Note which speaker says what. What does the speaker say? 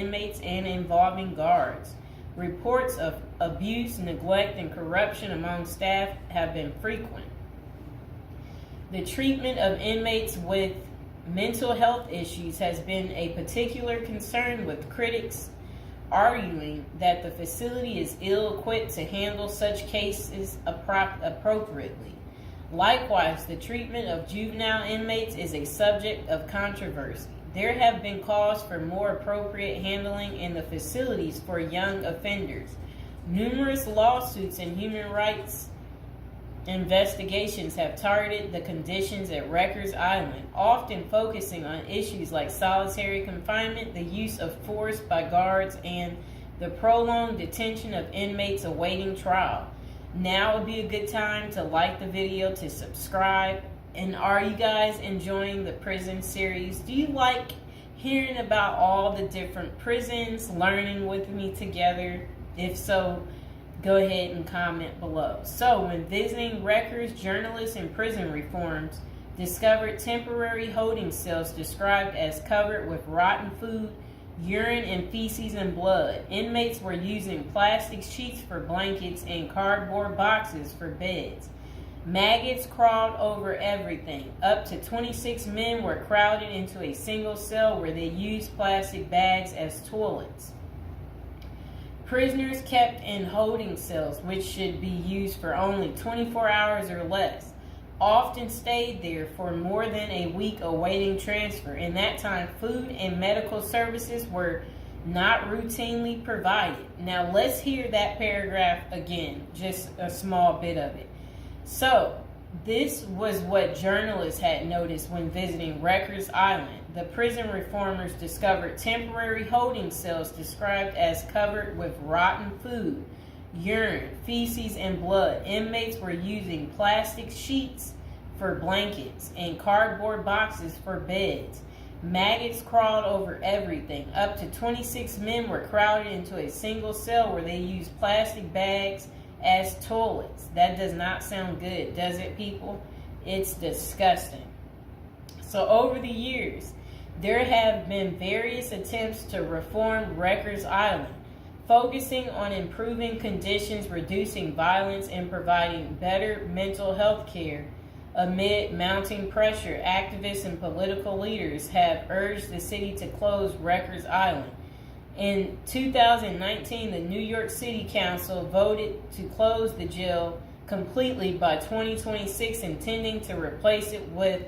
Speaker 1: inmates and involving guards. Reports of abuse, neglect, and corruption among staff have been frequent. The treatment of inmates with mental health issues has been a particular concern, with critics arguing that the facility is ill-equipped to handle such cases appropriately. Likewise, the treatment of juvenile inmates is a subject of controversy. There have been calls for more appropriate handling in the facilities for young offenders. Numerous lawsuits and human rights investigations have targeted the conditions at Rikers Island, often focusing on issues like solitary confinement, the use of force by guards, and the prolonged detention of inmates awaiting trial. Now would be a good time to like the video, to subscribe. And are you guys enjoying the prison series? Do you like hearing about all the different prisons, learning with me together? If so, go ahead and comment below. So, when visiting Rikers, journalists and prison reforms discovered temporary holding cells described as covered with rotten food, urine and feces and blood. Inmates were using plastic sheets for blankets and cardboard boxes for beds. Maggots crawled over everything. Up to 26 men were crowded into a single cell where they used plastic bags as toilets. Prisoners kept in holding cells, which should be used for only 24 hours or less, often stayed there for more than a week awaiting transfer. In that time, food and medical services were not routinely provided. Now let's hear that paragraph again, just a small bit of it. So, this was what journalists had noticed when visiting Rikers Island. The prison reformers discovered temporary holding cells described as covered with rotten food, urine, feces, and blood. Inmates were using plastic sheets for blankets and cardboard boxes for beds. Maggots crawled over everything. Up to 26 men were crowded into a single cell where they used plastic bags as toilets. That does not sound good, does it, people? It's disgusting. So over the years, there have been various attempts to reform Rikers Island, focusing on improving conditions, reducing violence, and providing better mental health care. Amid mounting pressure, activists and political leaders have urged the city to close Rikers Island. In 2019, the New York City Council voted to close the jail completely by 2026, intending to replace it with